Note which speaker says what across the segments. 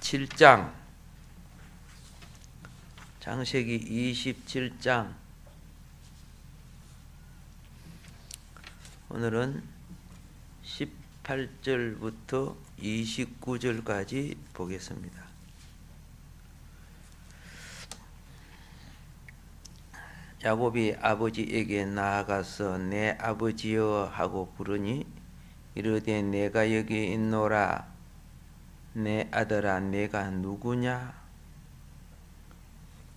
Speaker 1: 27장 창세기 27장 오늘은 18절부터 29절까지 보겠습니다. 야곱이 아버지에게 나아가서 내 아버지여 하고 부르니 이르되 내가 여기 있노라. 내 아들아 내가 누구냐?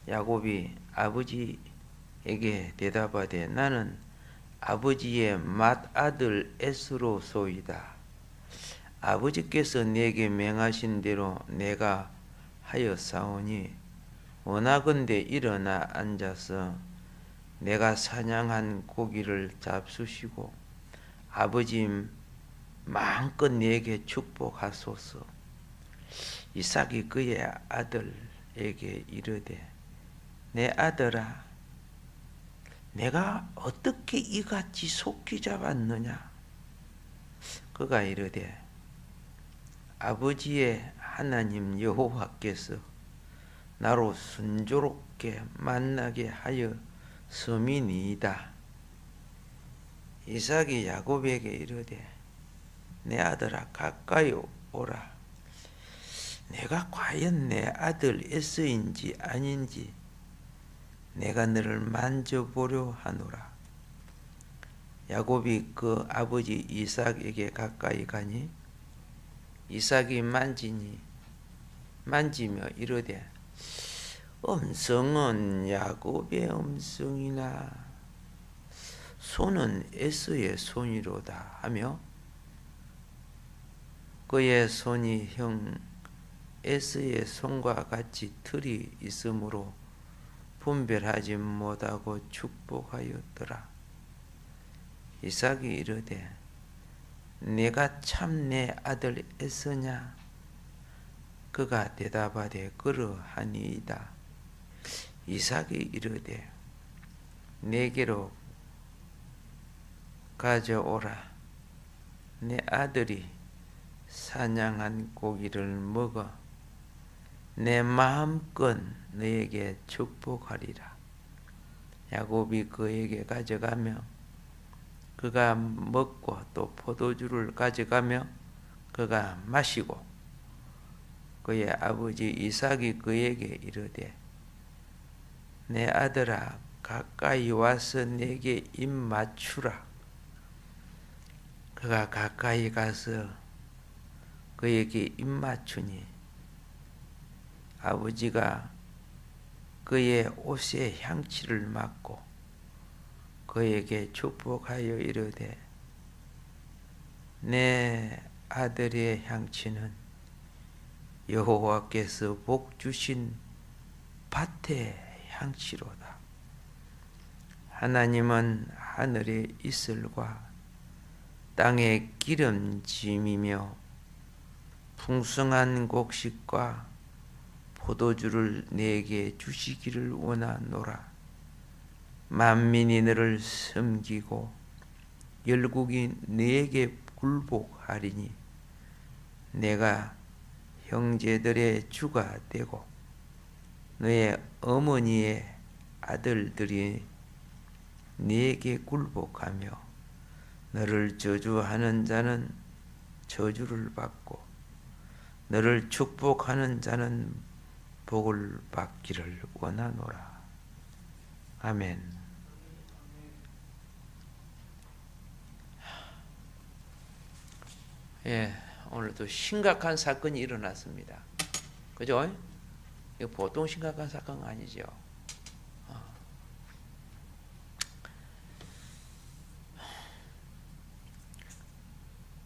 Speaker 1: 야곱이 아버지에게 대답하되 나는 아버지의 맏아들 에스로 소이다. 아버지께서 내게 명하신 대로 내가 하였사오니 원하건대 일어나 앉아서 내가 사냥한 고기를 잡수시고 아버지 마음껏 내게 축복하소서. 이삭이 그의 아들에게 이르되 내 아들아 내가 어떻게 이같이 속히 잡았느냐? 그가 이르되 아버지의 하나님 여호와께서 나로 순조롭게 만나게 하여 섬이니이다. 이삭이 야곱에게 이르되 내 아들아 가까이 오라. 내가 과연 내 아들 에서인지 아닌지 내가 너를 만져보려 하노라. 야곱이 그 아버지 이삭에게 가까이 가니 이삭이 만지며 이르되 음성은 야곱의 음성이나 손은 에서의 손이로다 하며 그의 손이 형 에서의 손과 같이 털이 있으므로 분별하지 못하고 축복하였더라. 이삭이 이르되 내가 참 내 아들 에서냐? 그가 대답하되 그러하니이다. 이삭이 이르되 내게로 가져오라. 내 아들이 사냥한 고기를 먹어 내 마음껏 너에게 축복하리라. 야곱이 그에게 가져가며 그가 먹고 또 포도주를 가져가며 그가 마시고 그의 아버지 이삭이 그에게 이르되 내 아들아 가까이 와서 내게 입 맞추라. 그가 가까이 가서 그에게 입 맞추니 아버지가 그의 옷에 향취를 맡고 그에게 축복하여 이르되 내 아들의 향취는 여호와께서 복 주신 밭의 향취로다. 하나님은 하늘의 이슬과 땅의 기름짐이며 풍성한 곡식과 포도주를 내게 주시기를 원하노라. 만민이 너를 섬기고 열국이 네게 굴복하리니 내가 형제들의 주가 되고 너의 어머니의 아들들이 네게 굴복하며 너를 저주하는 자는 저주를 받고 너를 축복하는 자는 복을 받기를 원하노라. 아멘. 예, 오늘도 심각한 사건이 일어났습니다. 그죠? 이거 보통 심각한 사건 아니죠.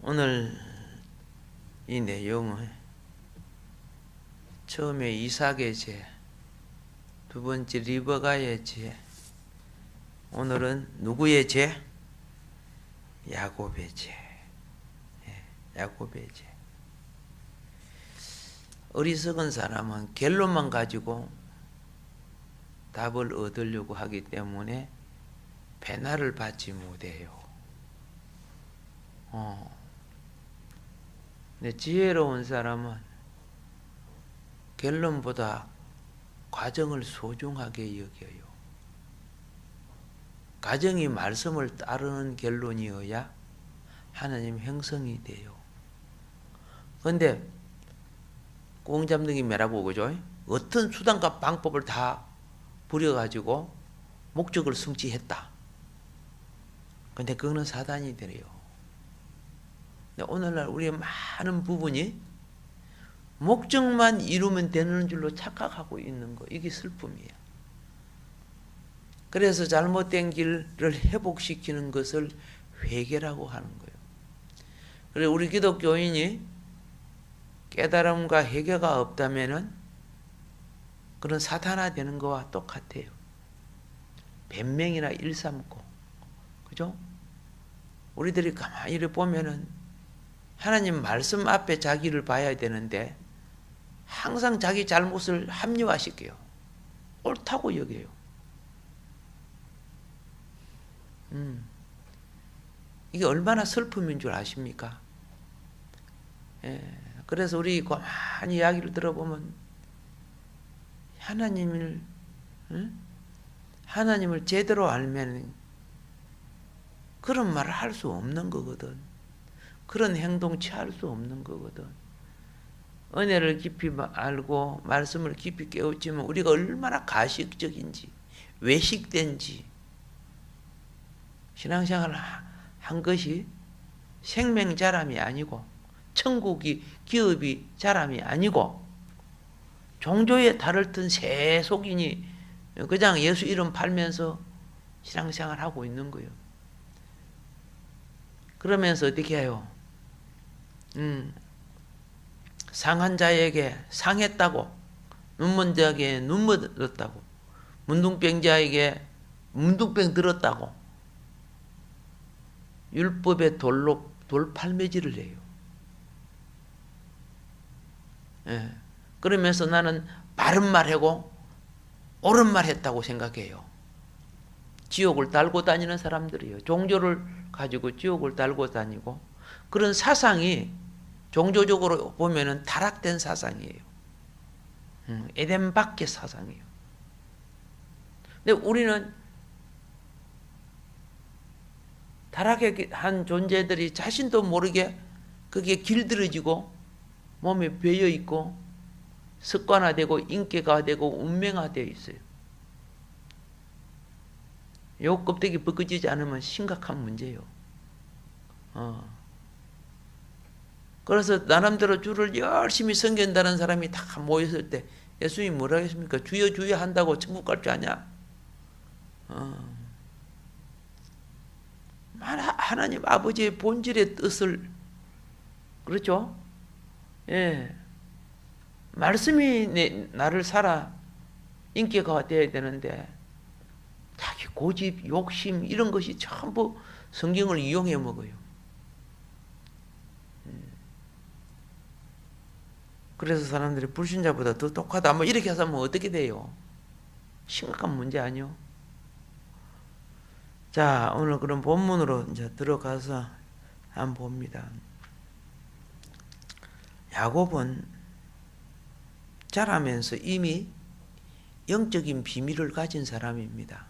Speaker 1: 오늘 이 내용은 처음에 이삭의 죄, 두 번째 리브가의 죄, 오늘은 누구의 죄? 야곱의 죄. 야곱의 죄. 어리석은 사람은 결론만 가지고 답을 얻으려고 하기 때문에 배나를 받지 못해요. 근데 지혜로운 사람은 결론보다 과정을 소중하게 여겨요. 과정이 말씀을 따르는 결론이어야 하나님 형성이 돼요. 그런데 꽁 잡는 게 뭐라고 그죠? 어떤 수단과 방법을 다 부려가지고 목적을 성취했다. 근데 그거는 사단이 되래요. 오늘날 우리의 많은 부분이 목적만 이루면 되는 줄로 착각하고 있는 거, 이게 슬픔이에요. 그래서 잘못된 길을 회복시키는 것을 회개라고 하는 거예요. 그래서 우리 기독교인이 깨달음과 회개가 없다면은 그런 사탄화 되는 거와 똑같아요. 변명이나 일삼고, 그죠? 우리들이 가만히 보면은 하나님 말씀 앞에 자기를 봐야 되는데 항상 자기 잘못을 합리화시켜요. 옳다고 여겨요. 이게 얼마나 슬픔인 줄 아십니까? 예, 그래서 우리 가만히 이야기를 들어보면 하나님을 제대로 알면 그런 말을 할 수 없는 거거든. 그런 행동 취할 수 없는 거거든. 은혜를 깊이 알고 말씀을 깊이 깨우치면 우리가 얼마나 가식적인지, 외식된지, 신앙생활을 한 것이 생명자람이 아니고 천국이 기업이 자람이 아니고 종조에 달을 튼 세속인이 그냥 예수 이름 팔면서 신앙생활하고 있는 거예요. 그러면서 어떻게 해요? 상한 자에게 상했다고, 눈먼 자에게 눈먼 들었다고, 문둥병자에게 문둥병 들었다고 율법의 돌팔매질을 해요. 예. 그러면서 나는 바른 말 하고 옳은 말 했다고 생각해요. 지옥을 달고 다니는 사람들이에요. 종교를 가지고 지옥을 달고 다니고, 그런 사상이 종교적으로 보면은 타락된 사상이에요. 에덴 밖의 사상이에요. 근데 우리는 타락한 존재들이 자신도 모르게 그게 길들여지고 몸에 배어 있고 습관화되고 인격화되고 운명화되어 있어요. 요 껍데기 벗겨지지 않으면 심각한 문제예요. 그래서 나름대로 주를 열심히 섬긴다는 사람이 다 모였을 때 예수님이 뭐라 했습니까? 주여 주여 한다고 천국 갈 줄 아냐? 하나님 아버지의 본질의 뜻을, 그렇죠? 예. 말씀이 나를 살아 인격화가 되어야 되는데 자기 고집, 욕심 이런 것이 전부 성경을 이용해 먹어요. 그래서 사람들이 불신자보다 더 똑하다 뭐 이렇게 해서 뭐 어떻게 돼요? 심각한 문제 아니요? 자, 오늘 그럼 본문으로 이제 들어가서 한번 봅니다. 야곱은 자라면서 이미 영적인 비밀을 가진 사람입니다.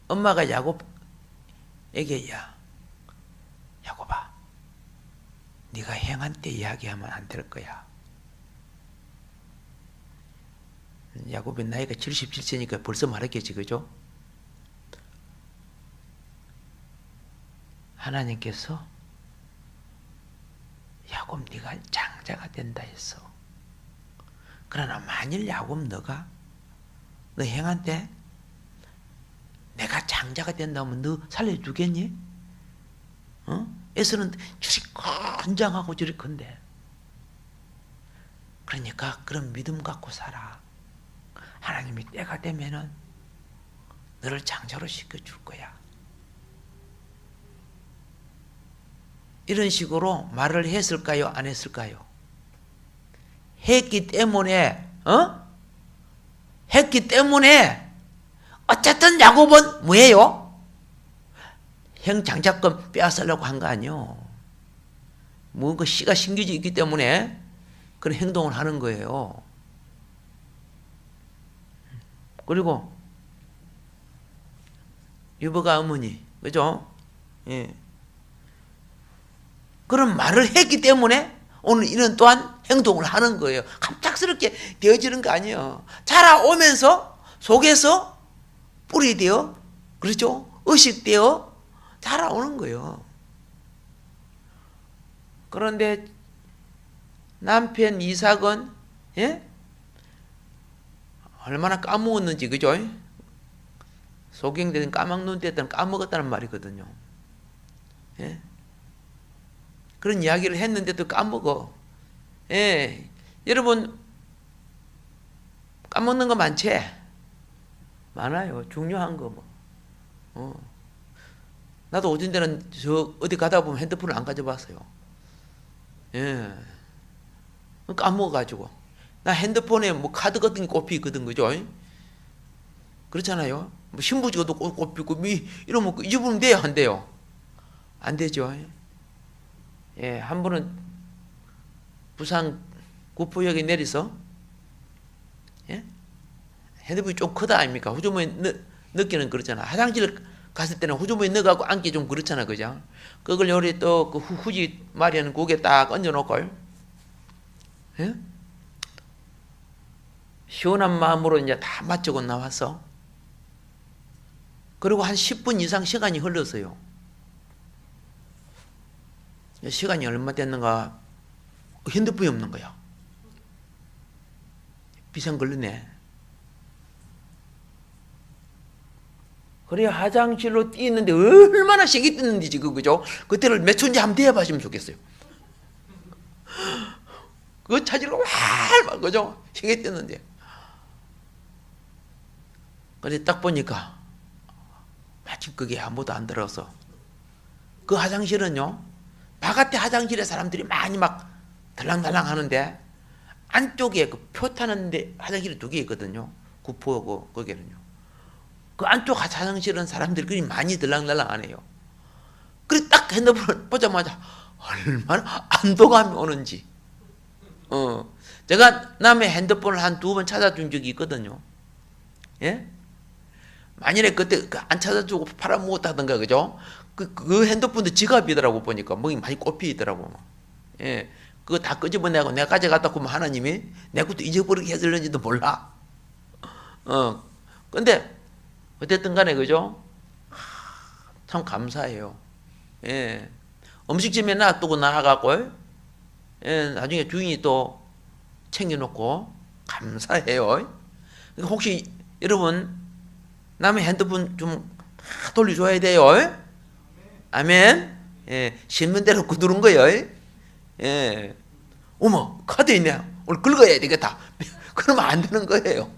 Speaker 1: 엄마가 야곱에게 야곱아, 네가 행한 때 이야기하면 안 될 거야. 야곱의 나이가 77세니까 벌써 말했겠지, 그죠? 하나님께서 야곱 네가 장자가 된다 했어. 그러나 만일 야곱 너가 너 행한 때 내가 장자가 된다면 너 살려주겠니? 에서는 저리 건장하고 저리 큰데. 그러니까 그런 믿음 갖고 살아. 하나님이 때가 되면은 너를 장자로 시켜줄 거야. 이런 식으로 말을 했을까요? 안 했을까요? 했기 때문에 어쨌든 야곱은 뭐예요? 형 장자권 빼앗으려고 한 거 아니요. 뭔가 씨가 심겨져 있기 때문에 그런 행동을 하는 거예요. 그리고 유버가 어머니, 그죠? 예. 그런 말을 했기 때문에 오늘 이런 또한 행동을 하는 거예요. 갑작스럽게 되어지는 거 아니에요. 자라오면서 속에서 뿌리 되어, 그렇죠? 의식되어 자라오는 거예요. 그런데 남편 이삭은, 예? 얼마나 까먹었는지, 그죠? 소경되든 까막눈 되든 까먹었다는 말이거든요. 예? 그런 이야기를 했는데도 까먹어. 예. 여러분, 까먹는 거 많지? 많아요. 중요한 거 뭐. 나도 어떤 데는 어디 가다 보면 핸드폰을 안 가져봤어요. 예. 까먹어가지고. 나 핸드폰에 뭐 카드 같은 게 꼽혀 있거든, 그죠? 그렇잖아요. 뭐 신부지가도 꼽히고, 이러면 잊어버리면 돼요, 안 돼요? 안 되죠. 예, 한 분은 부산 구포역에 내려서, 예? 핸드폰이 좀 크다 아닙니까? 호주머니 넣기는 그렇잖아. 화장실 갔을 때는 호주머니 넣어갖고 앉기 좀 그렇잖아, 그죠? 그걸 요리 또 그 후지 마련 국에 딱 얹어놓고, 예? 시원한 마음으로 이제 다 마치고 나왔어. 그리고 한 10분 이상 시간이 흘렀어요. 시간이 얼마 됐는가? 핸드폰이 없는 거야. 비상 걸리네. 그래야 화장실로 뛰는데 얼마나 세게 뛰는지 지금, 그죠? 그때를 몇 초인지 한번 대봐주면 좋겠어요. 그거 찾으러 막, 그죠? 세게 뛰는데. 그래 딱 보니까 마침 그게 아무도 안 들어서 그 화장실은요, 바깥에 화장실에 사람들이 많이 막 들랑달랑 하는데 안쪽에 그 표 타는데 화장실이 2개 있거든요. 구포고 거기는요. 그 안쪽 화장실은 사람들이 그리 많이 들랑달랑 안 해요. 그래 딱 핸드폰을 보자마자 얼마나 안도감이 오는지. 제가 남의 핸드폰을 한 2번 찾아준 적이 있거든요. 예? 만일에 그때 안 찾아주고 팔아먹었다던가, 그죠? 그 핸드폰도 지갑이더라고, 보니까. 뭐이 많이 꼽혀 있더라고. 예. 그거 다 끄집어내고 내가 가져갔다 그러면 하나님이 내 것도 잊어버리게 해줄는지도 몰라. 근데, 어쨌든 간에, 그죠? 참 감사해요. 예. 음식점에 놔두고 나가고, 예. 나중에 주인이 또 챙겨놓고, 감사해요. 혹시 여러분, 남의 핸드폰 좀 돌려줘야 돼요. 아멘. 예, 신문대로 누른 거예요. 예. 어머, 카드 있네. 오늘 긁어야 되겠다. 그러면 안 되는 거예요.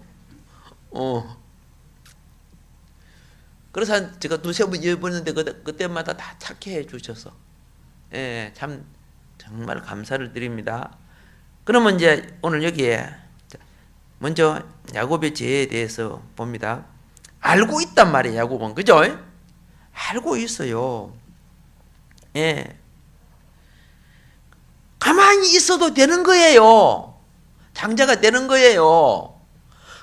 Speaker 1: 그래서 제가 2-3번 잊어버렸는데 그때마다 다 착해 주셔서, 예, 참 정말 감사를 드립니다. 그러면 이제 오늘 여기에 먼저 야곱의 죄에 대해서 봅니다. 알고 있단 말이에요, 야곱은. 그죠? 알고 있어요. 예. 가만히 있어도 되는 거예요. 장자가 되는 거예요.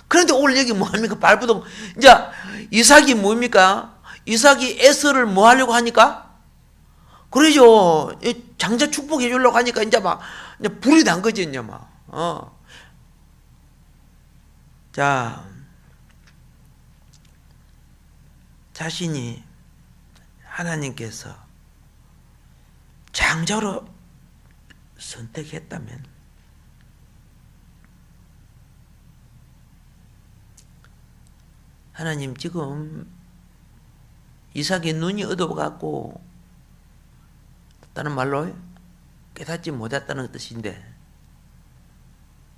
Speaker 1: 그런데 오늘 여기 뭐합니까? 발부동. 이제 이삭이 뭡니까? 이삭이 에서를 뭐 하려고 하니까? 그러죠. 장자 축복해 주려고 하니까 이제 막 이제 불이 난 거지, 이제 막. 자, 자신이 하나님께서 장자로 선택했다면 하나님 지금 이삭의 눈이 어두워갖고 다른 말로 깨닫지 못했다는 뜻인데,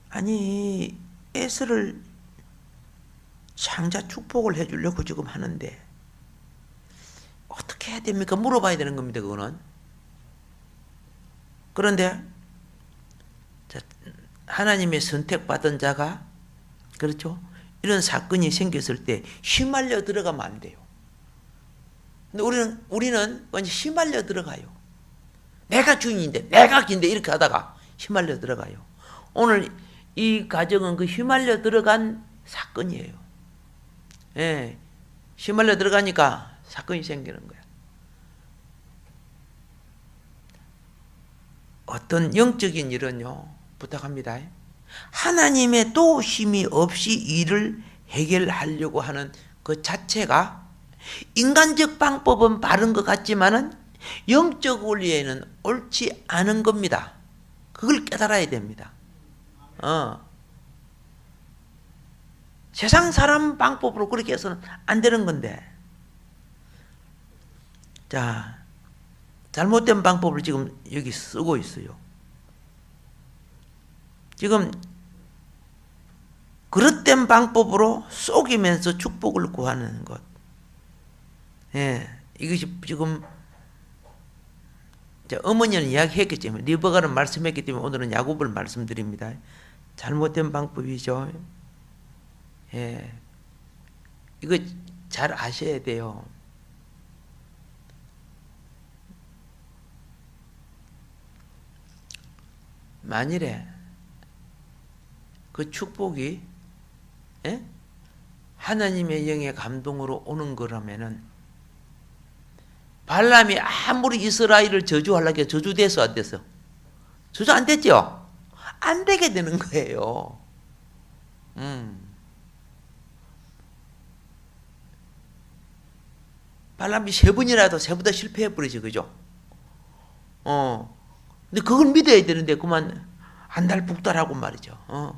Speaker 1: 아니 에서를 장자 축복을 해주려고 지금 하는데 어떻게 해야 됩니까? 물어봐야 되는 겁니다, 그거는. 그런데 하나님의 선택받은 자가, 그렇죠? 이런 사건이 생겼을 때 휘말려 들어가면 안 돼요. 근데 우리는 완전 휘말려 들어가요. 내가 주인인데, 내가 긴데 이렇게 하다가 휘말려 들어가요. 오늘 이 가정은 그 휘말려 들어간 사건이에요. 예, 휘말려 들어가니까 사건이 생기는 거야. 어떤 영적인 일은요, 부탁합니다. 하나님의 도우심이 없이 일을 해결하려고 하는 그 자체가 인간적 방법은 바른 것 같지만은 영적 원리에는 옳지 않은 겁니다. 그걸 깨달아야 됩니다. 세상 사람 방법으로 그렇게 해서는 안 되는 건데. 자, 잘못된 방법을 지금 여기 쓰고 있어요. 지금 그릇된 방법으로 속이면서 축복을 구하는 것. 예, 이것이 지금 어머니는 이야기했기 때문에, 리버가는 말씀했기 때문에 오늘은 야곱을 말씀드립니다. 잘못된 방법이죠. 예, 이거 잘 아셔야 돼요. 만일에 그 축복이 하나님의 영의 감동으로 오는 거라면은, 발람이 아무리 이스라엘을 저주하려고 해도 저주돼서 안 됐어? 저주 안 됐죠? 안 되게 되는 거예요. 발람이 3번이라도 3번 다 실패해버리지, 그죠? 근데 그걸 믿어야 되는데 그만 안달복달하고 말이죠.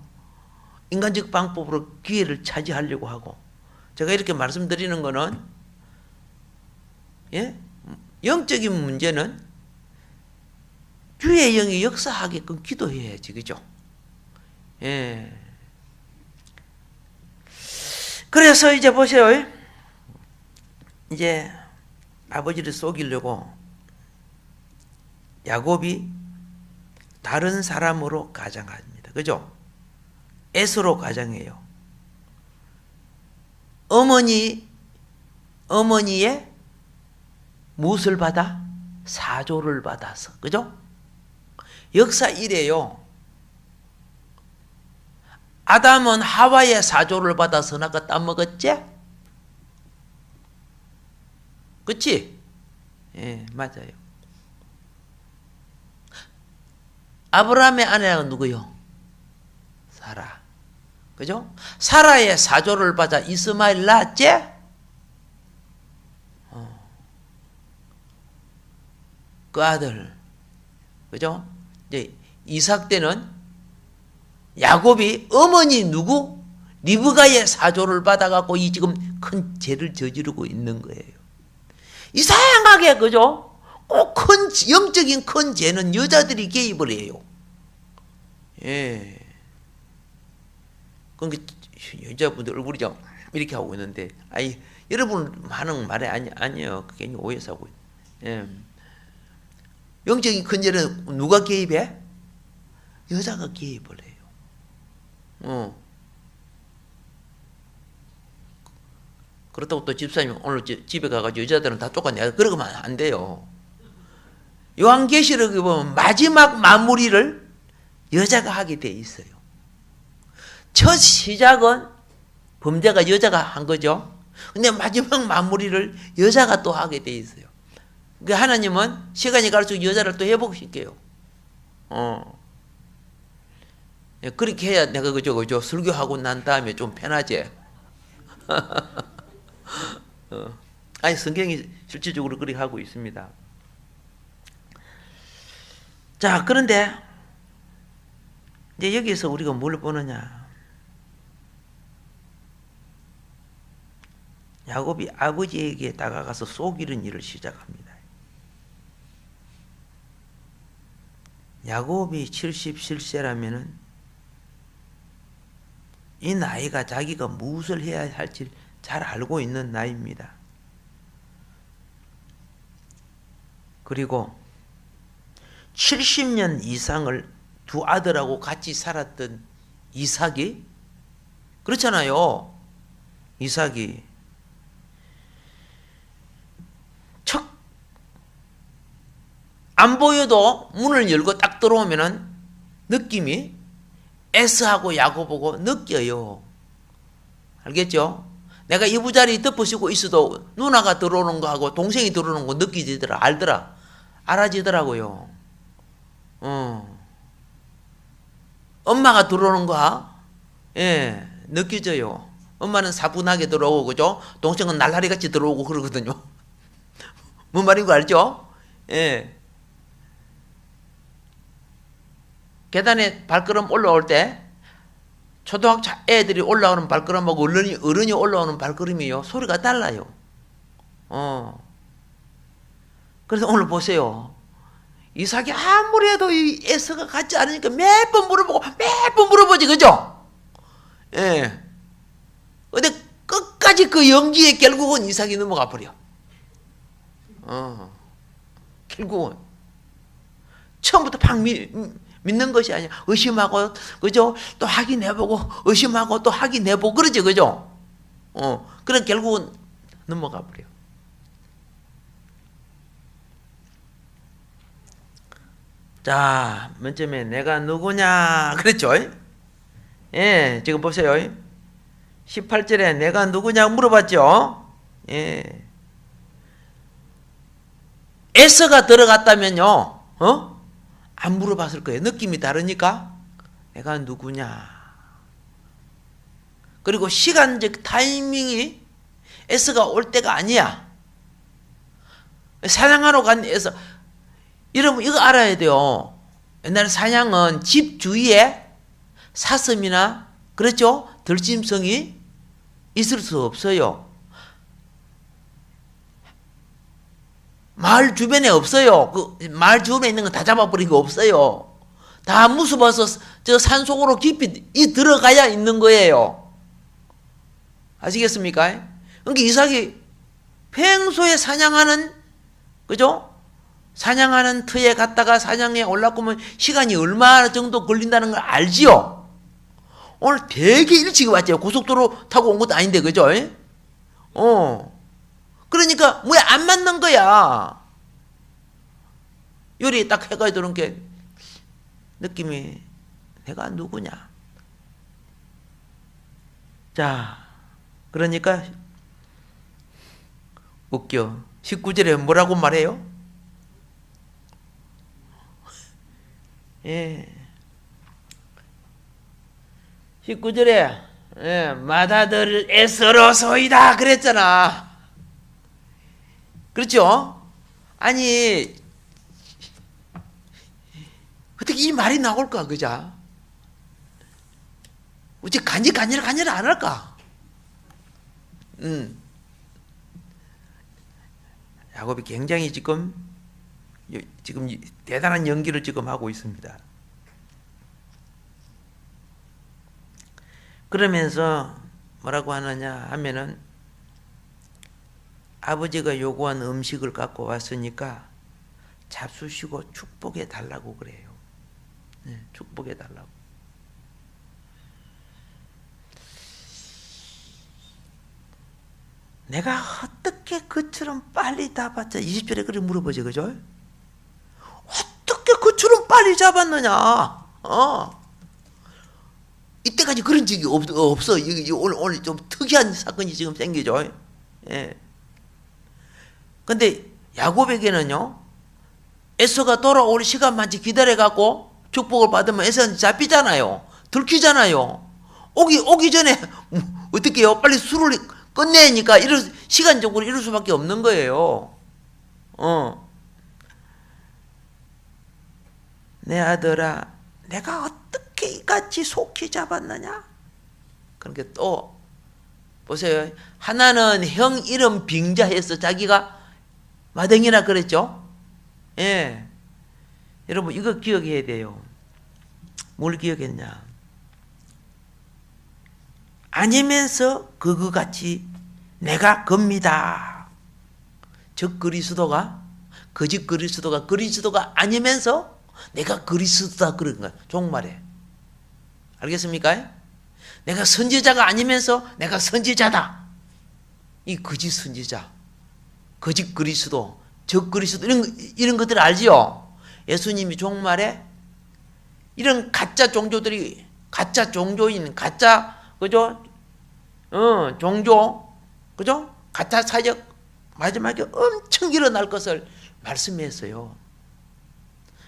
Speaker 1: 인간적 방법으로 기회를 차지하려고 하고. 제가 이렇게 말씀드리는 거는, 예? 영적인 문제는 주의 영이 역사하게끔 기도해야지, 그죠? 예. 그래서 이제 보세요. 이제 아버지를 속이려고 야곱이 다른 사람으로 가장합니다. 그죠? 에서로 가장해요. 어머니의 무엇을 받아? 사조를 받아서. 그죠? 역사 이래요. 아담은 하와의 사조를 받아서 나가 따먹었지? 그치? 예, 맞아요. 아브라함의 아내가 누구요? 사라. 그죠? 사라의 사조를 받아 이스마엘 낳았지? 그 아들. 그죠? 이제 이삭 때는 야곱이 어머니 누구? 리브가의 사조를 받아갖고 이 지금 큰 죄를 저지르고 있는 거예요. 이상하게, 그죠? 꼭 큰, 영적인 큰 죄는 여자들이 개입을 해요. 예. 그러니까 여자분들 얼굴이 좀 이렇게 하고 있는데, 아이, 여러분 하는 말이 아니에요. 그게 오해서 하고 있어요. 예. 영적인 큰 죄는 누가 개입해? 여자가 개입을 해요. 그렇다고 또 집사님이 오늘 집에 가가지고 여자들은 다 똑같냐? 그러면 안 돼요. 요한계시록에 보면 마지막 마무리를 여자가 하게 돼 있어요. 첫 시작은 범죄가 여자가 한 거죠. 근데 마지막 마무리를 여자가 또 하게 돼 있어요. 그 하나님은 시간이 갈수록 여자를 또 회복시켜요. 그렇게 해야 내가 그죠 설교하고 난 다음에 좀 편하지. 아니 성경이 실질적으로 그렇게 하고 있습니다. 자, 그런데 이제 여기서 우리가 뭘 보느냐? 야곱이 아버지에게 다가가서 속이는 일을 시작합니다. 야곱이 77세라면은 이 나이가 자기가 무엇을 해야 할지 잘 알고 있는 나이입니다. 그리고 70년 이상을 두 아들하고 같이 살았던 이삭이, 그렇잖아요. 이삭이 척 안 보여도 문을 열고 딱 들어오면은 느낌이 에스하고 야고보고 느껴요. 알겠죠? 내가 이부자리 덮으시고 있어도 누나가 들어오는 거하고 동생이 들어오는 거 느끼지더라. 알더라. 알아지더라고요. 엄마가 들어오는 거, 예, 느껴져요. 엄마는 사분하게 들어오고, 그죠? 동생은 날라리 같이 들어오고 그러거든요. 뭔 말인 거 알죠? 예. 계단에 발걸음 올라올 때, 초등학교 애들이 올라오는 발걸음하고 어른이 올라오는 발걸음이요. 소리가 달라요. 그래서 오늘 보세요. 이삭이 아무리 해도 이 에서가 같지 않으니까 몇 번 물어보지, 그죠? 예. 근데 끝까지 그 연기에 결국은 이삭이 넘어가 버려. 결국은. 처음부터 팍 믿는 것이 아니야. 의심하고, 그죠? 또 확인해보고, 의심하고, 또 확인해보고, 그러지, 그죠? 그래, 결국은 넘어가 버려. 자, 맨 처음에 내가 누구냐, 그랬죠? 예, 지금 보세요. 18절에 내가 누구냐 물어봤죠? 예. 에서가 들어갔다면요, 안 물어봤을 거예요. 느낌이 다르니까. 내가 누구냐. 그리고 시간적 타이밍이 에서가 올 때가 아니야. 사냥하러 간 에서. 여러분 이거 알아야 돼요. 옛날에 사냥은 집 주위에 사슴이나, 그렇죠? 들짐승이 있을 수 없어요. 마을 주변에 없어요. 그 마을 주변에 있는 거 다 잡아버리고 없어요. 다 무서워서 저 산속으로 깊이 들어가야 있는 거예요. 아시겠습니까? 그러니까 이삭이 평소에 사냥하는, 그죠? 사냥하는 터에 갔다가 사냥에 올라오면 시간이 얼마 정도 걸린다는 걸 알지요? 오늘 되게 일찍 왔죠. 고속도로 타고 온 것도 아닌데, 그죠? 그러니까 왜 안 맞는 거야? 요리 딱 해가지고 이렇게 느낌이 내가 누구냐? 자, 그러니까 웃겨. 19절에 뭐라고 말해요? 예. 19절에 예, 마다들 에서로소이다 그랬잖아. 그렇죠? 아니 어떻게 이 말이 나올까, 그자? 어째 간질 안 할까? 야곱이 굉장히 지금 대단한 연기를 지금 하고 있습니다. 그러면서 뭐라고 하느냐 하면은 아버지가 요구한 음식을 갖고 왔으니까 잡수시고 축복해 달라고 그래요. 네, 축복해 달라고. 내가 어떻게 그처럼 빨리 잡았자 20절에 그렇게 물어보지, 그죠? 어떻게 그처럼 빨리 잡았느냐? 이때까지 그런 적이 없어. 오늘 좀 특이한 사건이 지금 생기죠. 예. 근데 야곱에게는요, 에서가 돌아올 시간만 기다려갖고 축복을 받으면 에서는 잡히잖아요. 들키잖아요. 오기 전에 어떻게 해요? 빨리 술을 끝내니까 시간적으로 이럴 수밖에 없는 거예요. 내 아들아, 내가 어떻게 이같이 속히 잡았느냐? 그러니까 또 보세요. 하나는 형 이름 빙자해서 자기가 마등이라 그랬죠. 예, 여러분 이거 기억해야 돼요. 뭘 기억했냐? 아니면서 그거같이 내가 겁니다. 즉 그리스도가 거짓 그리스도가 아니면서 내가 그리스도다 그런 거야. 종말에. 알겠습니까? 내가 선지자가 아니면서 내가 선지자다. 이 거짓 선지자, 거짓 그리스도, 적 그리스도 이런 것들 알지요? 예수님이 종말에 이런 가짜 종교들이 가짜 종교인, 가짜, 그죠? 종교, 그죠? 가짜 사역, 마지막에 엄청 일어날 것을 말씀했어요.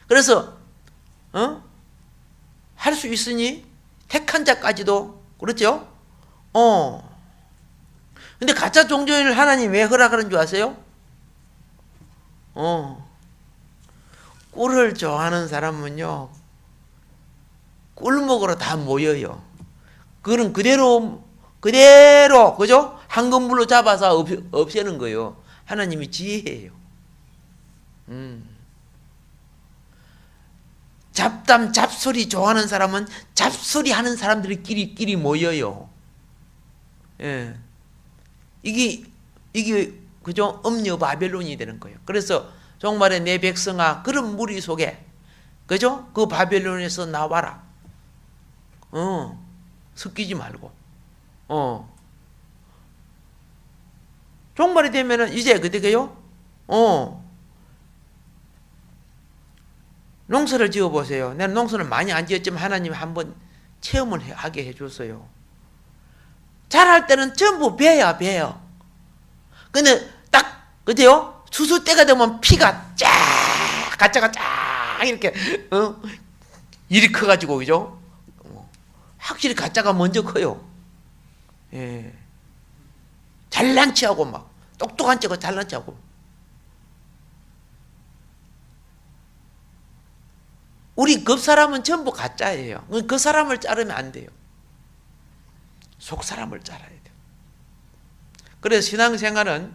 Speaker 1: 그래서, 할 수 있으니, 택한 자까지도, 그렇죠? 근데 가짜 종교인을 하나님 왜 허락하는 줄 아세요? 꿀을 좋아하는 사람은요, 꿀먹으로 다 모여요. 그건 그대로, 그죠? 황금불로 잡아서 없애는 거예요. 하나님이 지혜예요. 잡담, 잡소리 좋아하는 사람은 잡소리 하는 사람들끼리 모여요. 예. 이게, 그죠? 음녀 바벨론이 되는 거예요. 그래서 종말에 내 백성아, 그런 무리 속에, 그죠? 그 바벨론에서 나와라. 섞이지 말고. 종말이 되면은 이제 그때게요. 농사를 지어 보세요. 내가 농사를 많이 안 지었지만 하나님 한번 체험을 하게 해줬어요. 잘할 때는 전부 배야. 근데 딱 그때요. 수수 때가 되면 피가 쫙 가짜가 쫙 이렇게 일이 커가지고 그죠? 확실히 가짜가 먼저 커요. 예. 잘난 체하고 막 똑똑한 척하고 잘난 체하고. 우리 급 사람은 전부 가짜예요. 그 사람을 자르면 안 돼요. 속 사람을 자라야 돼요. 그래서 신앙생활은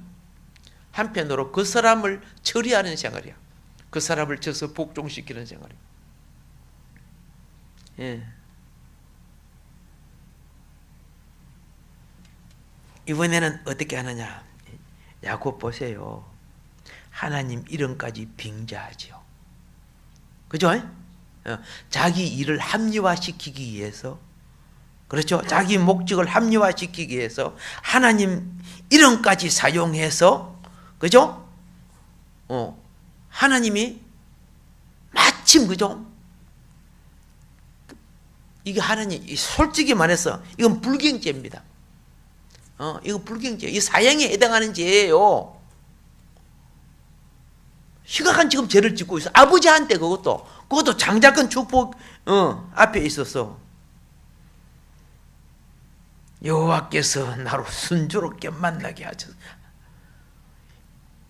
Speaker 1: 한편으로 그 사람을 처리하는 생활이야. 그 사람을 쳐서 복종시키는 생활이야. 예. 이번에는 어떻게 하느냐? 야곱 보세요. 하나님 이름까지 빙자하죠. 그죠? 자기 일을 합리화시키기 위해서, 그렇죠? 자기 목적을 합리화시키기 위해서 하나님 이름까지 사용해서, 그죠? 하나님이 마침, 그죠? 이게 하나님, 솔직히 말해서 이건 불경죄입니다. 이거 불경죄. 이 사형에 해당하는 죄예요. 심각한 지금 죄를 짓고 있어. 아버지한테 그것도 장자권 축복 앞에 있었어. 여호와께서 나로 순조롭게 만나게 하셔서.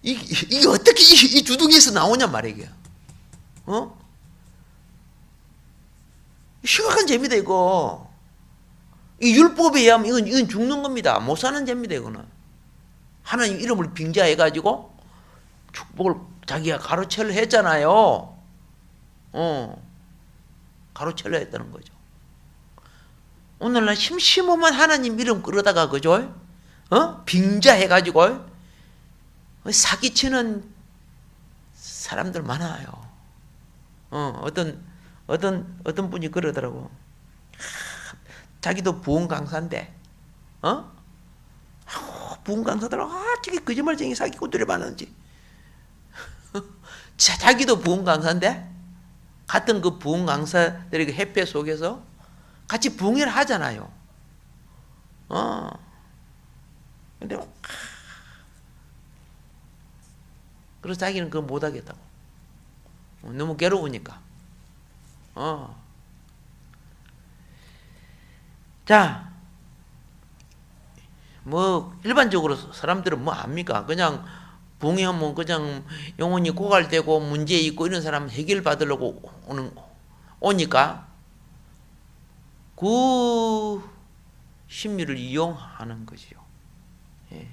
Speaker 1: 이게 어떻게 이 주둥이에서 나오냐 말이야. 심각한 죄입니다 이거. 이 율법에 의하면 이건 죽는 겁니다. 못 사는 죄입니다 이거는. 하나님 이름을 빙자해가지고 축복을 자기가 가로채려 했잖아요. 가로채려 했다는 거죠. 오늘날 심심하면 하나님 이름 끌어다가, 그죠? 빙자해가지고 사기치는 사람들 많아요. 어떤 분이 그러더라고. 자기도 부흥 강사인데, 부흥 강사들, 저기 거짓말쟁이 사기꾼들이 많은지. 자기도 부흥 강사인데, 같은 그 부흥 강사들의 그 협회 속에서 같이 부흥회를 하잖아요. 근데, 그래서 자기는 그거 못 하겠다고. 너무 괴로우니까. 자, 뭐 일반적으로 사람들은 뭐 압니까? 그냥 부흥하면 그냥 영혼이 고갈되고 문제 있고 이런 사람 해결 받으려고 오니까 그 심리를 이용하는 거지요. 예.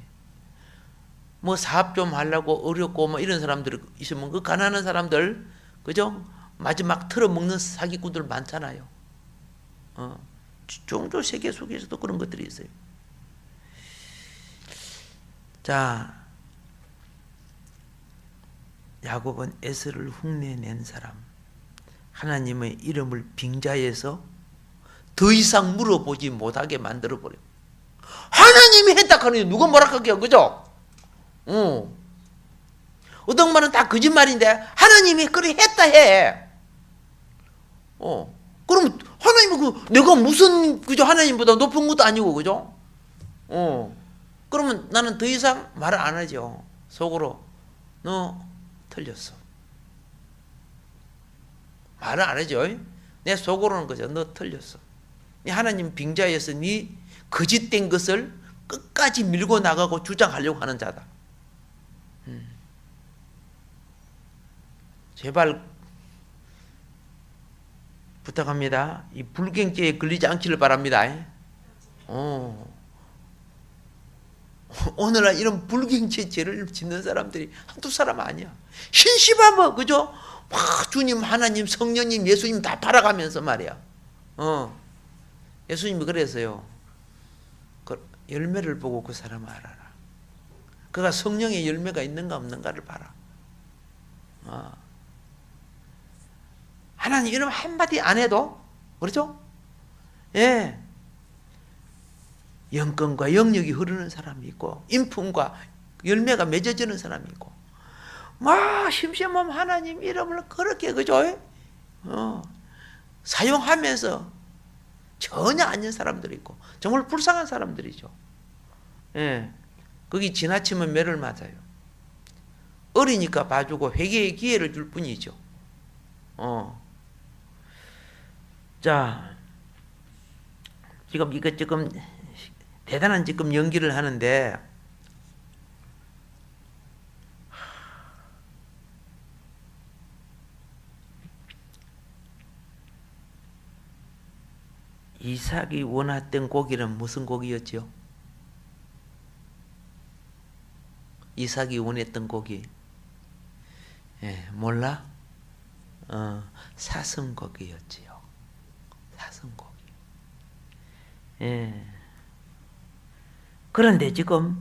Speaker 1: 뭐 사업 좀 하려고 어렵고 뭐 이런 사람들 있으면 그 가난한 사람들, 그죠? 마지막 털어먹는 사기꾼들 많잖아요. 종교 세계 속에서도 그런 것들이 있어요. 자, 야곱은 에서를 흉내낸 사람, 하나님의 이름을 빙자해서 더 이상 물어보지 못하게 만들어버려. 하나님이 했다 하니 누가 뭐라 하게요, 그죠? 어떤 말은 다 거짓말인데 하나님이 그래 했다 해. 그럼 하나님 내가 무슨 그죠 하나님보다 높은 것도 아니고 그죠? 그러면 나는 더 이상 말을 안 하죠. 속으로 너 틀렸어. 말을 안 하죠. 내 속으로는 그죠. 너 틀렸어. 하나님 빙자에서 네 거짓된 것을 끝까지 밀고 나가고 주장하려고 하는 자다. 제발 부탁합니다. 이 불경죄에 걸리지 않기를 바랍니다. 오늘날 이런 불경죄 죄를 짓는 사람들이 한두 사람 아니야. 신시바뭐 그죠? 막 주님, 하나님, 성령님, 예수님 다 팔아가면서 말이야. 예수님이 그랬어요. 그 열매를 보고 그 사람을 알아라. 그가 성령의 열매가 있는가 없는가를 봐라. 하나님 이름 한마디 안 해도 그렇죠? 예. 영권과 영력이 흐르는 사람이 있고 인품과 열매가 맺어지는 사람이 있고 심심하면 하나님 이름을 그렇게 그죠? 사용하면서 전혀 아닌 사람들이 있고 정말 불쌍한 사람들이죠. 예. 거기 지나치면 매를 맞아요. 어리니까 봐주고 회개의 기회를 줄 뿐이죠. 자, 지금 이거 지금 대단한 지금 연기를 하는데 이삭이 원했던 고기는 무슨 고기였죠? 이삭이 원했던 고기. 예, 몰라? 사슴고기였지요. 사슴고기. 예. 그런데 지금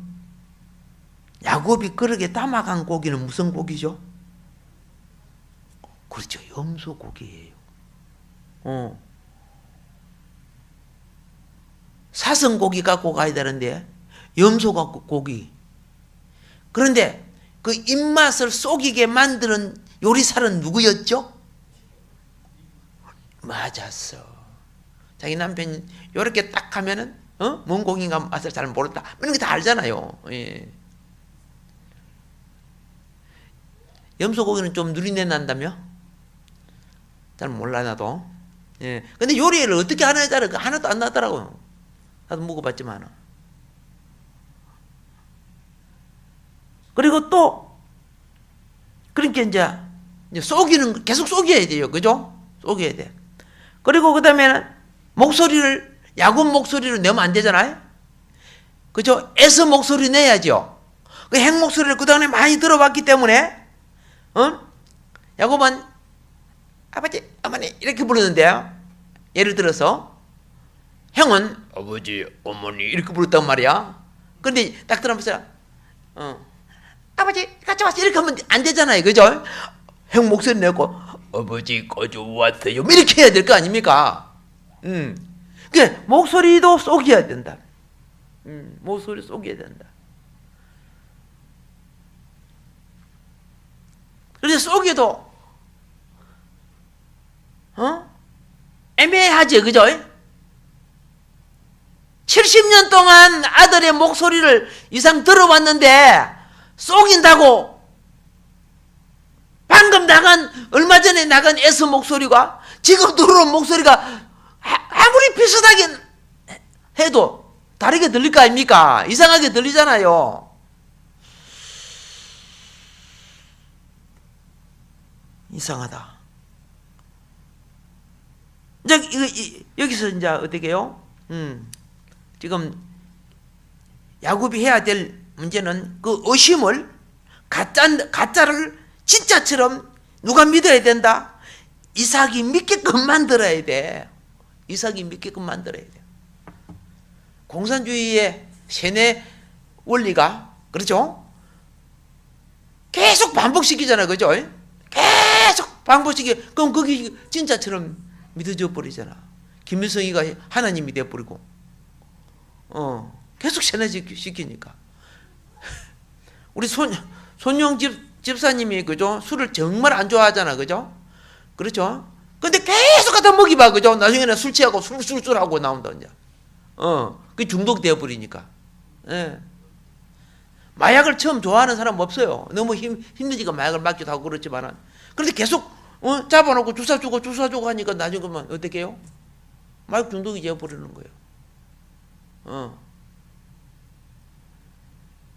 Speaker 1: 야곱이 그렇게 담아간 고기는 무슨 고기죠? 그렇죠. 염소고기예요. 사슴고기 갖고 가야 되는데 염소고기. 그런데 그 입맛을 속이게 만드는 요리사는 누구였죠? 맞았어. 자기 남편이 요렇게 딱 하면은 뭔 고기인가 맛을 잘 모른다. 이런 거 다 알잖아요. 예. 염소고기는 좀 누린내 난다며? 잘 몰라 나도. 예. 근데 요리를 어떻게 하느냐에 따라 하나도 안 나더라고요. 나도 먹어봤지만. 그리고 또 그러니까 이제 속이는 계속 속여야 돼요. 그죠? 속여야 돼. 그리고 그다음에는 목소리를 야곱 목소리를 내면 안 되잖아요. 그죠? 애서 목소리 내야죠. 그 행 목소리를 그동안에 많이 들어봤기 때문에 야곱은 아버지, 어머니 이렇게 부르는데요. 예를 들어서 형은 아버지, 어머니 이렇게 부르단 말이야. 그런데 딱 들어보세요. 아버지 같이 왔어 이렇게 하면 안 되잖아요. 그죠? 형 목소리 내고 아버지 가져왔어요 이렇게 해야 될 거 아닙니까? 그러니까 목소리도 속여야 된다. 목소리 속여야 된다. 그런데 속여도 애매하지. 그죠? 70년 동안 아들의 목소리를 이상 들어왔는데 속인다고 방금 얼마 전에 나간 에서 목소리가 지금 들어온 목소리가 아무리 비슷하게 해도 다르게 들릴 거 아닙니까? 이상하게 들리잖아요. 이상하다. 이제 여기서 이제 어떻게 해요? 지금 야곱이 해야 될 문제는 그 의심을 가짜를 진짜처럼 누가 믿어야 된다? 이삭이 믿게끔 만들어야 돼. 이삭이 믿게끔 만들어야 돼. 공산주의의 세뇌 원리가 그렇죠? 계속 반복시키잖아. 그죠? 계속 반복시키. 그럼 그게 진짜처럼 믿어져 버리잖아. 김일성이가 하나님이 되어버리고 계속 세뇌시키니까. 우리 손용 집사님이 그죠? 술을 정말 안 좋아하잖아. 그죠? 그렇죠? 근데 계속 갖다 먹이봐, 그죠? 나중에는 술 취하고 술술술하고 나온다, 이제. 그 중독되어 버리니까. 예. 마약을 처음 좋아하는 사람 없어요. 너무 힘드니까 마약을 맞기도 하고 그렇지만은. 그런데 계속, 잡아놓고 주사 주고 하니까 나중에 그러면 어떻게 해요? 마약 중독이 되어버리는 거예요.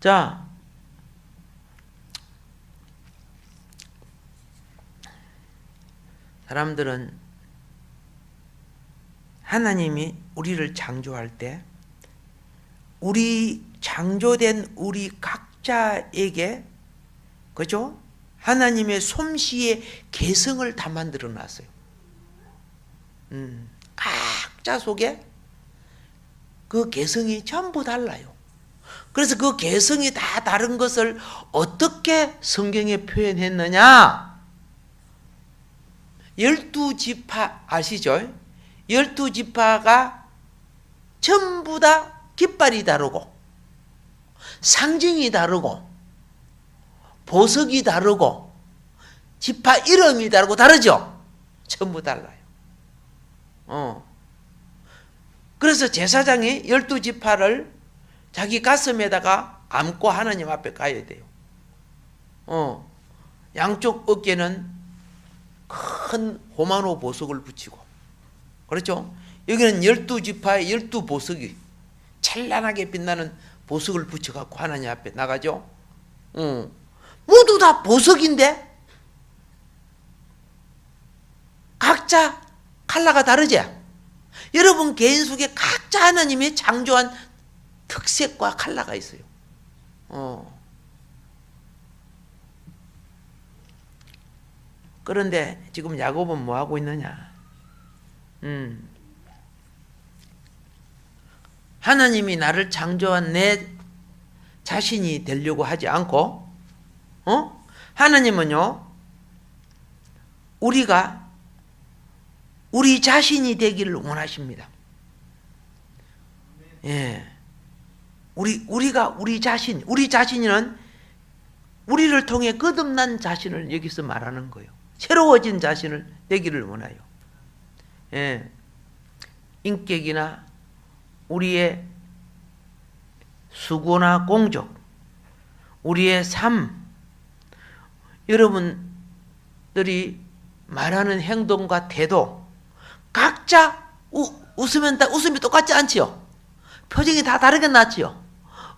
Speaker 1: 자, 사람들은 하나님이 우리를 창조할 때 우리 창조된 우리 각자에게, 그죠? 하나님의 솜씨의 개성을 다 만들어 놨어요. 각자 속에 그 개성이 전부 달라요. 그래서 그 개성이 다 다른 것을 어떻게 성경에 표현했느냐? 12지파 아시죠? 12지파가 전부 다 깃발이 다르고 상징이 다르고 보석이 다르고 지파 이름이 다르고 다르죠? 전부 달라요. 그래서 제사장이 12지파를 자기 가슴에다가 안고 하나님 앞에 가야 돼요. 양쪽 어깨는 큰 호마노 보석을 붙이고, 그렇죠? 여기는 12지파의 12보석이 찬란하게 빛나는 보석을 붙여갖고 하나님 앞에 나가죠. 모두 다 보석인데 각자 컬러가 다르지? 여러분 개인 속에 각자 하나님이 창조한 특색과 컬러가 있어요. 그런데 지금 야곱은 뭐 하고 있느냐? 하나님이 나를 창조한 내 자신이 되려고 하지 않고, 하나님은요, 우리가 우리 자신이 되기를 원하십니다. 예. 우리가 우리 자신은 우리를 통해 거듭난 자신을 여기서 말하는 거예요. 새로워진 자신을 되기를 원해요. 예. 인격이나 우리의 수고나 공적, 우리의 삶, 여러분들이 말하는 행동과 태도, 각자 웃으면 다 웃음이 똑같지 않지요? 표정이 다 다르게 났지요?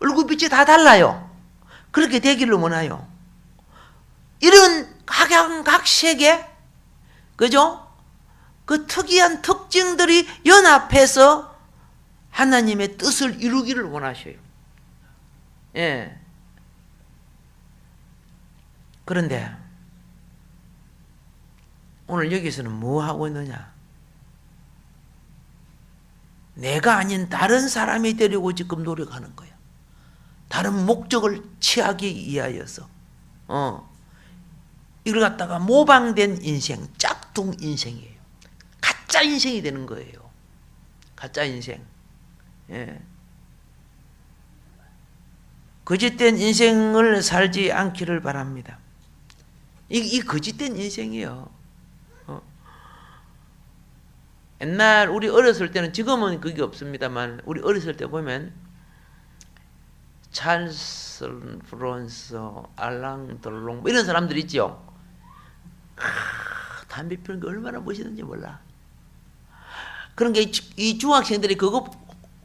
Speaker 1: 얼굴빛이 다 달라요. 그렇게 되기를 원해요. 이런 각양각색의, 그죠? 그 특이한 특징들이 연합해서 하나님의 뜻을 이루기를 원하셔요. 예. 그런데 오늘 여기서는 뭐 하고 있느냐? 내가 아닌 다른 사람이 되려고 지금 노력하는 거야. 다른 목적을 취하기 위하여서. 이걸 갖다가 모방된 인생, 짝퉁 인생이에요. 가짜 인생이 되는 거예요. 가짜 인생. 예. 거짓된 인생을 살지 않기를 바랍니다. 이 거짓된 인생이에요. 옛날 우리 어렸을 때는, 지금은 그게 없습니다만, 우리 어렸을 때 보면 찰스 브론스, 알랑 들롱 이런 사람들 있죠. 담배 피우는 게 얼마나 멋있는지 몰라. 그런 게 이 중학생들이 그거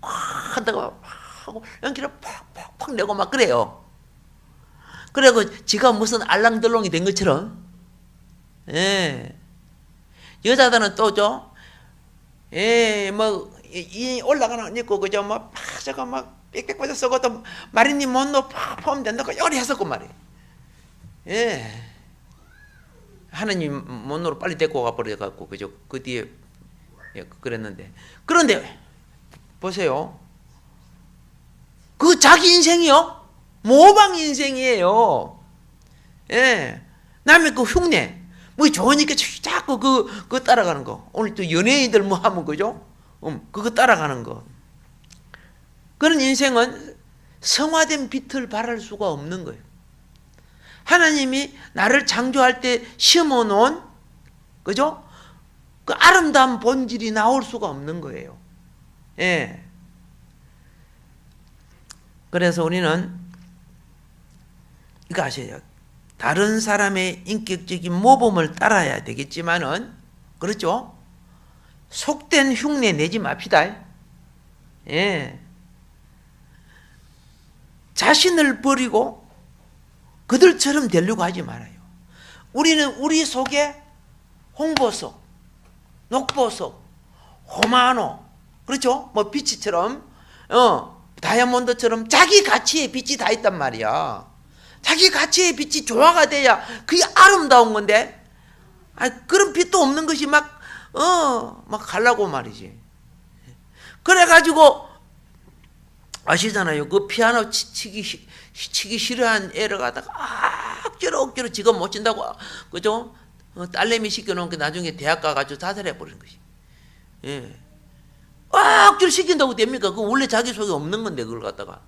Speaker 1: 한다고 하고 연기를 팍팍팍 내고 막 그래요. 그래고 지가 무슨 알랑들롱이 된 것처럼. 예. 여자들은 또죠. 예, 뭐, 이 올라가는 있고, 그죠? 막, 저거 막, 빽빽 빠졌어. 또, 마리님 못노 팍 포함 된다고 요리 했었고 말이에요. 예. 하느님 못노로 빨리 데리고 가버려갖고, 그죠? 그 뒤에, 예, 그랬는데. 그런데, 보세요. 그 자기 인생이요? 모방 인생이에요. 예. 남의 그 흉내. 뭐 좋으니까 자꾸 그거 따라가는 거. 오늘 또 연예인들 뭐 하면 그죠? 그거 따라가는 거. 그런 인생은 성화된 빛을 발할 수가 없는 거예요. 하나님이 나를 창조할 때 심어놓은, 그죠? 그 아름다운 본질이 나올 수가 없는 거예요. 예. 그래서 우리는 이거 아셔야 돼요. 다른 사람의 인격적인 모범을 따라야 되겠지만은, 그렇죠? 속된 흉내 내지 맙시다. 예. 자신을 버리고 그들처럼 되려고 하지 말아요. 우리는 우리 속에 홍보석, 녹보석, 호마노, 그렇죠? 뭐 비치처럼, 다이아몬드처럼 자기 가치의 빛이 다 있단 말이야. 자기 가치의 빛이 조화가 돼야 그게 아름다운 건데, 그런 빛도 없는 것이 막 가려고 말이지. 그래가지고, 아시잖아요. 그 피아노 치기 싫어한 애를 갖다가 억지로 지금 못 친다고, 그죠? 딸내미 시켜놓은 게 나중에 대학 가가지고 자살해버리는 것이. 예. 억지로 시킨다고 됩니까? 그거 원래 자기 속에 없는 건데, 그걸 갖다가.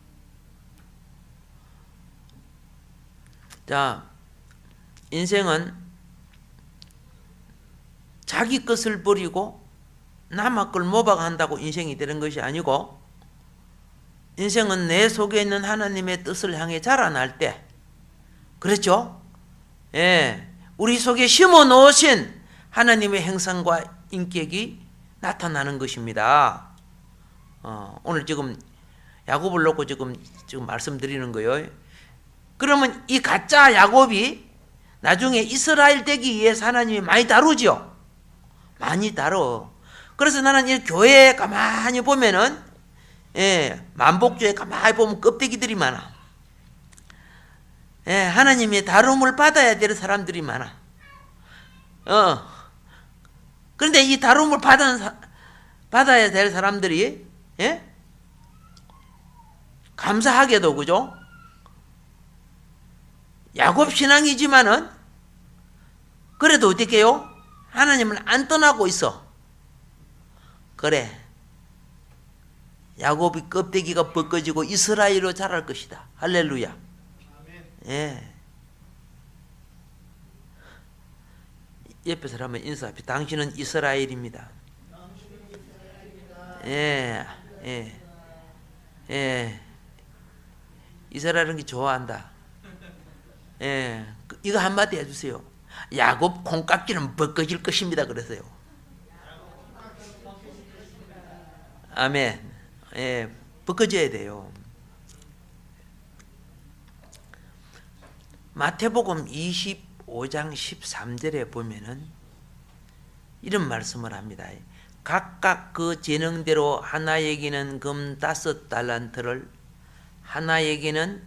Speaker 1: 자, 인생은 자기 것을 버리고 남의 걸 모방한다고 인생이 되는 것이 아니고, 인생은 내 속에 있는 하나님의 뜻을 향해 자라날 때, 그렇죠? 예, 우리 속에 심어 놓으신 하나님의 형상과 인격이 나타나는 것입니다. 오늘 지금 야곱을 놓고 지금 말씀드리는 거예요. 그러면 이 가짜 야곱이 나중에 이스라엘 되기 위해서 하나님이 많이 다루죠. 많이 다뤄. 그래서 나는 이 교회에 가만히 보면은, 예, 만복주에 가만히 보면 껍데기들이 많아. 예, 하나님의 다rum을 받아야 될 사람들이 많아. 그런데 이 다rum을 받아야 될 사람들이, 예? 감사하게도, 그죠? 야곱 신앙이지만은, 그래도 어떻게 해요? 하나님을 안 떠나고 있어. 그래. 야곱이 껍데기가 벗겨지고 이스라엘로 자랄 것이다. 할렐루야. 예. 옆에 사람은 인사합시다. 당신은 이스라엘입니다. 예, 예, 예. 이스라엘은 게 좋아한다. 예. 이거 한마디 해주세요. 야곱 콩깍지는 벗겨질 것입니다. 그래서요. 아멘. 예, 벗겨져야 돼요. 마태복음 25장 13절에 보면은 이런 말씀을 합니다. 각각 그 재능대로 하나에게는 금 5달란트를, 하나에게는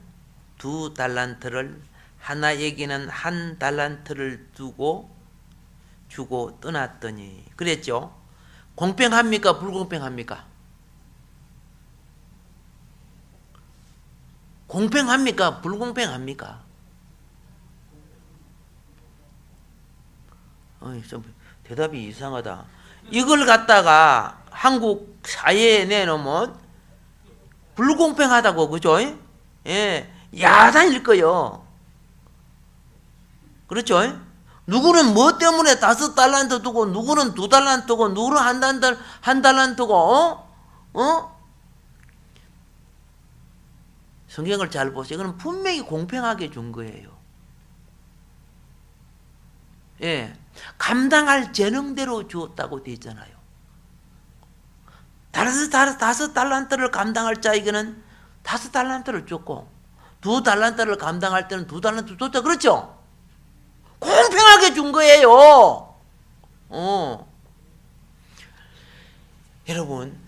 Speaker 1: 2달란트를, 하나에게는 1달란트를 주고 떠났더니, 그랬죠? 공평합니까? 불공평합니까? 공평합니까? 불공평합니까? 좀 대답이 이상하다. 이걸 갖다가 한국 사회에 내놓으면 불공평하다고, 그죠? 예, 야단일 거요. 그렇죠? 누구는 뭐 때문에 5달란트 두고, 누구는 2달란트고, 누구는 한 달란트고, 성경을 잘 보세요. 이거는 분명히 공평하게 준 거예요. 예. 감당할 재능대로 주었다고 되어 있잖아요. 5달란트를 감당할 자에게는 5달란트를 줬고, 2달란트를 감당할 때는 2달란트 줬다. 그렇죠? 공평하게 준 거예요. 여러분,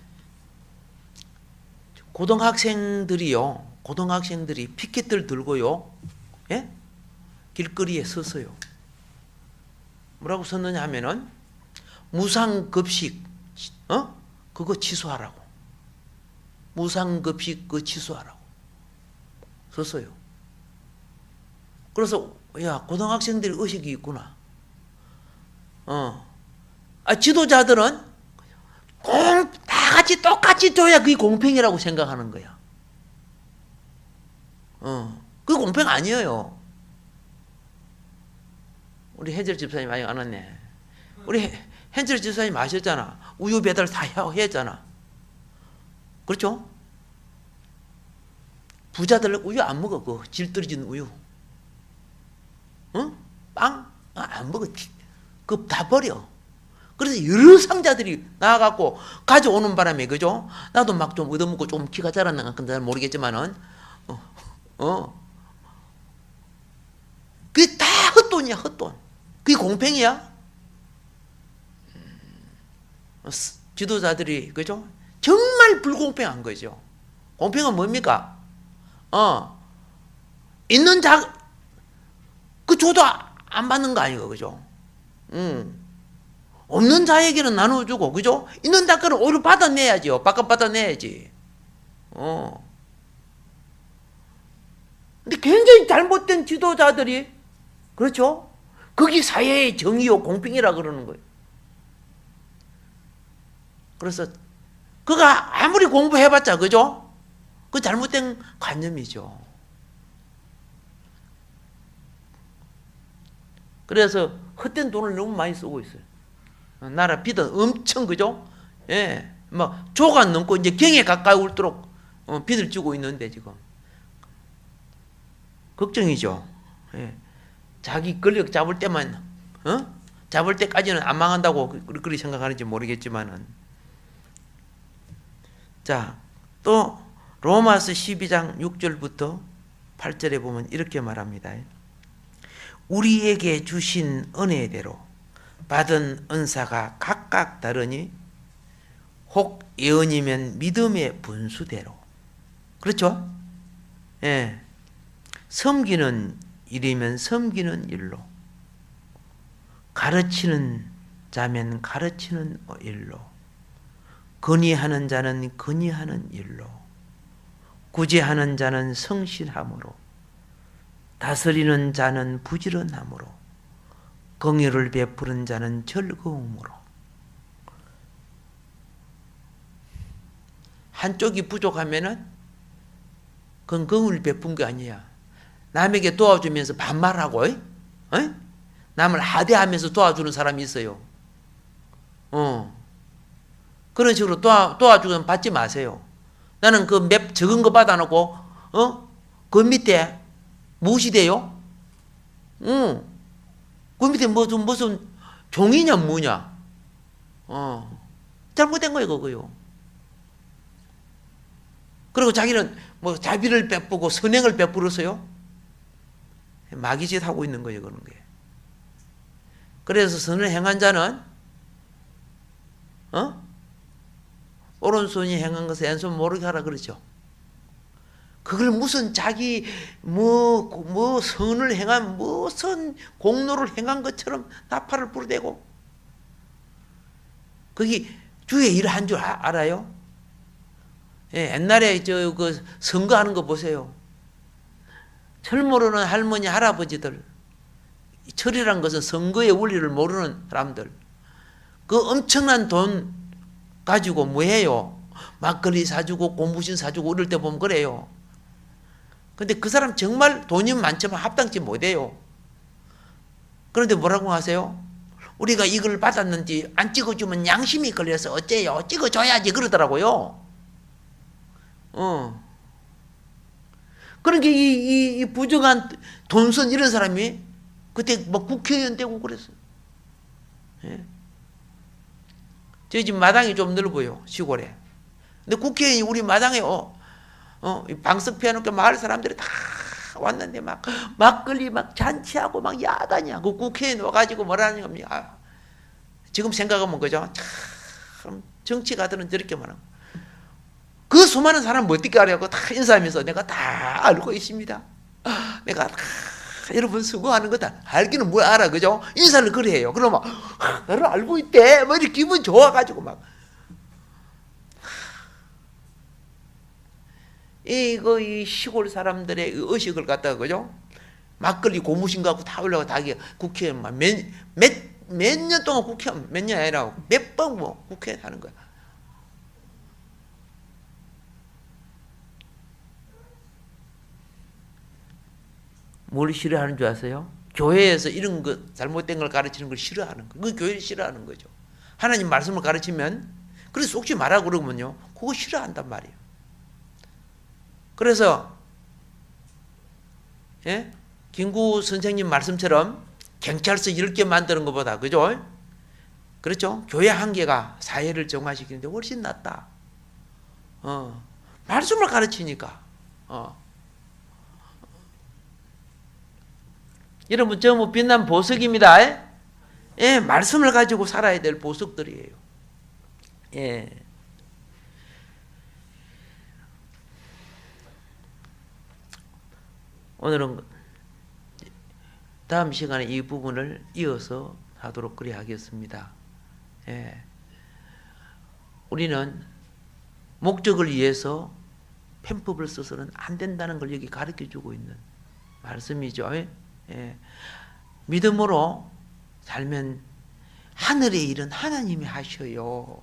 Speaker 1: 고등학생들이 피켓을 들고요, 예? 길거리에 섰어요. 뭐라고 썼느냐 하면은, 무상급식, 그거 취소하라고. 무상급식 그거 취소하라고 썼어요. 그래서, 야, 고등학생들이 의식이 있구나. 지도자들은 다 같이 똑같이 줘야 그게 공평이라고 생각하는 거야. 그게 공평 아니에요. 우리 혜절 집사님 아직 안 왔네. 우리 hen철 지사님 아셨잖아. 우유 배달 다 했잖아. 그렇죠? 부자들 우유 안 먹어. 그 질 떨어진 우유. 응? 빵? 안 먹어. 그거 다 버려. 그래서 여러 상자들이 나와갖고 가져오는 바람에, 그죠? 나도 막 좀 얻어먹고 좀 키가 자랐나 잘 모르겠지만은, 그게 다 헛돈이야, 헛돈. 그게 공평이야? 지도자들이, 그죠? 정말 불공평한 거죠. 공평은 뭡니까? 있는 그 줘도 안 받는 거 아니고, 그죠? 없는 자에게는 나눠주고, 그죠? 있는 자들은 오히려 받아내야지요. 받아내야지. 근데 굉장히 잘못된 지도자들이, 그렇죠? 그게 사회의 정의요, 공평이라 그러는 거예요. 그래서, 그가 아무리 공부해봤자, 그죠? 그 잘못된 관념이죠. 그래서 헛된 돈을 너무 많이 쓰고 있어요. 나라 빚은 엄청, 그죠? 예, 막 조가 넘고 이제 경에 가까이 올도록 빚을 지고 있는데 지금 걱정이죠. 예. 자기 권력 잡을 때만, 잡을 때까지는 안 망한다고 그렇게 생각하는지 모르겠지만은. 자, 또 로마서 12장 6절부터 8절에 보면 이렇게 말합니다. 우리에게 주신 은혜대로 받은 은사가 각각 다르니 혹 예언이면 믿음의 분수대로. 그렇죠? 예. 섬기는 일이면 섬기는 일로, 가르치는 자면 가르치는 일로, 건의하는 자는 건의하는 일로, 구제하는 자는 성실함으로, 다스리는 자는 부지런함으로, 긍휼을 베푸는 자는 즐거움으로. 한쪽이 부족하면은 그건 긍휼을 베푼 게 아니야. 남에게 도와주면서 반말하고, 남을 하대하면서 도와주는 사람이 있어요. 그런 식으로 도와주면 받지 마세요. 나는 그 맵 적은 거 받아놓고, 그 밑에 무엇이 돼요? 그 밑에 무슨 종이냐 뭐냐? 잘못된 거예요, 그거요. 그리고 자기는 뭐 자비를 베푸고 선행을 베풀어서요. 마귀짓 하고 있는 거예요, 그런 게. 그래서 선을 행한 자는, 오른손이 행한 것을 왼손 모르게 하라 그러죠. 그걸 무슨 자기 선을 행한 무슨 공로를 행한 것처럼 나팔을 부르대고, 그게 주의 일을 한 줄 알아요? 예, 옛날에 그 선거하는 거 보세요. 철 모르는 할머니 할아버지들, 철이란 것은 선거의 원리를 모르는 사람들, 그 엄청난 돈 가지고 뭐해요? 막걸리 사주고 고무신 사주고 이럴 때 보면 그래요. 근데 그 사람 정말 돈이 많지만 합당치 못해요. 그런데 뭐라고 하세요? 우리가 이걸 받았는지 안 찍어주면 양심이 걸려서 어째요? 찍어줘야지 그러더라고요. 그러니까 이 부정한 돈선 이런 사람이 그때 뭐 국회의원 되고 그랬어요. 예? 저희 집 마당이 좀 넓어요, 시골에. 근데 국회의원이 우리 마당에 방석 펴놓고 마을 사람들이 다 왔는데 막 막걸리 막 잔치하고 막 야단이야. 그 국회의원 와가지고 뭐라는 겁니까? 지금 생각하면 그죠? 참 정치가들은 저렇게만 하고. 그 수많은 사람 어떻게 알아요? 다 인사하면서 내가 다 알고 있습니다. 내가 다 여러분 수고하는 거 다 알기는 뭘 알아, 그죠? 인사를 그래 해요. 그러면 나를 알고 있대. 뭐 이렇게 기분 좋아가지고 막. 이 시골 사람들의 의식을 갖다가, 그죠? 막걸리 고무신 갖고 다 올라가 다 국회의원 몇 년 동안 국회의원, 몇 년 아니라 몇 번 뭐 국회의원 하는 거야. 뭘 싫어하는 줄 아세요? 교회에서 이런 거 잘못된 걸 가르치는 걸 싫어하는 거. 그 교회를 싫어하는 거죠. 하나님 말씀을 가르치면. 그래서 속지 마라 그러면요, 그거 싫어한단 말이에요. 그래서 예? 김구 선생님 말씀처럼 경찰서 10개 만드는 것보다, 그죠? 그렇죠? 교회 한 개가 사회를 정화시키는데 훨씬 낫다. 말씀을 가르치니까. 여러분, 저 뭐 빛난 보석입니다. 예, 말씀을 가지고 살아야 될 보석들이에요. 예. 오늘은 다음 시간에 이 부분을 이어서 하도록 그리 하겠습니다. 예. 우리는 목적을 위해서 편법을 써서는 안 된다는 걸 여기 가르쳐 주고 있는 말씀이죠. 예. 믿음으로 살면 하늘의 일은 하나님이 하셔요.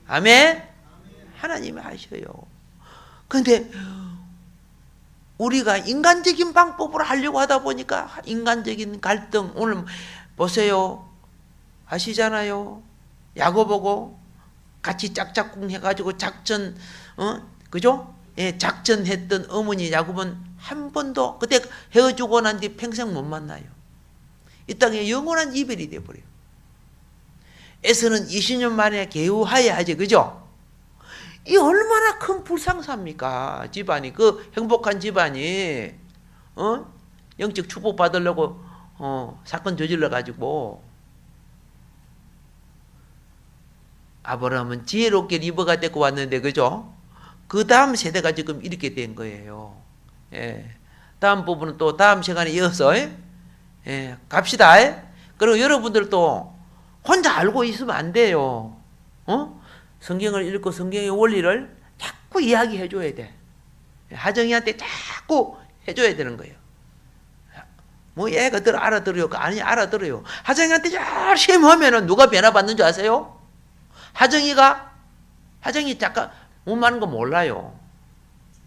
Speaker 1: 아멘? 하나님이 하셔요. 그런데 우리가 인간적인 방법으로 하려고 하다 보니까 인간적인 갈등, 오늘 보세요. 아시잖아요. 야고보고 같이 짝짝꿍 해가지고 작전, 그죠? 예, 작전했던 어머니 야곱은 한 번도, 그때 헤어지고 난 뒤 평생 못 만나요. 이 땅에 영원한 이별이 되어버려요. 에서는 20년 만에 개우하야 하지, 그죠? 이 얼마나 큰 불상사입니까? 집안이, 그 행복한 집안이, 영적 축복 받으려고, 사건 저질러가지고, 아브라함은 지혜롭게 리버가 데리고 왔는데, 그죠? 그 다음 세대가 지금 이렇게 된 거예요. 예. 다음 부분은 또 다음 시간에 이어서, 예, 갑시다. 그리고 여러분들도 혼자 알고 있으면 안 돼요. 성경을 읽고 성경의 원리를 자꾸 이야기해 줘야 돼. 하정이한테 자꾸 해줘야 되는 거예요. 뭐 얘가 알아들어요? 아니, 알아들어요. 하정이한테 열심히 하면은 누가 변화받는 줄 아세요? 하정이 잠깐 못 마는 거 몰라요.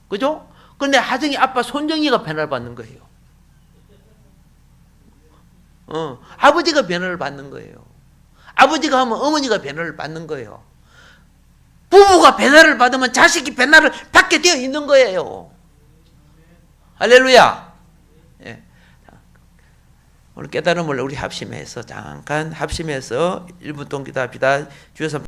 Speaker 1: 그죠? 그런데 하정이 아빠 손정이가 변화를 받는 거예요. 아버지가 변화를 받는 거예요. 아버지가 하면 어머니가 변화를 받는 거예요. 부부가 변화를 받으면 자식이 변화를 받게 되어 있는 거예요. 할렐루야. 예. 오늘 깨달음을 우리 합심해서 잠깐 합심해서 1분 동안 기도합시다. 주여서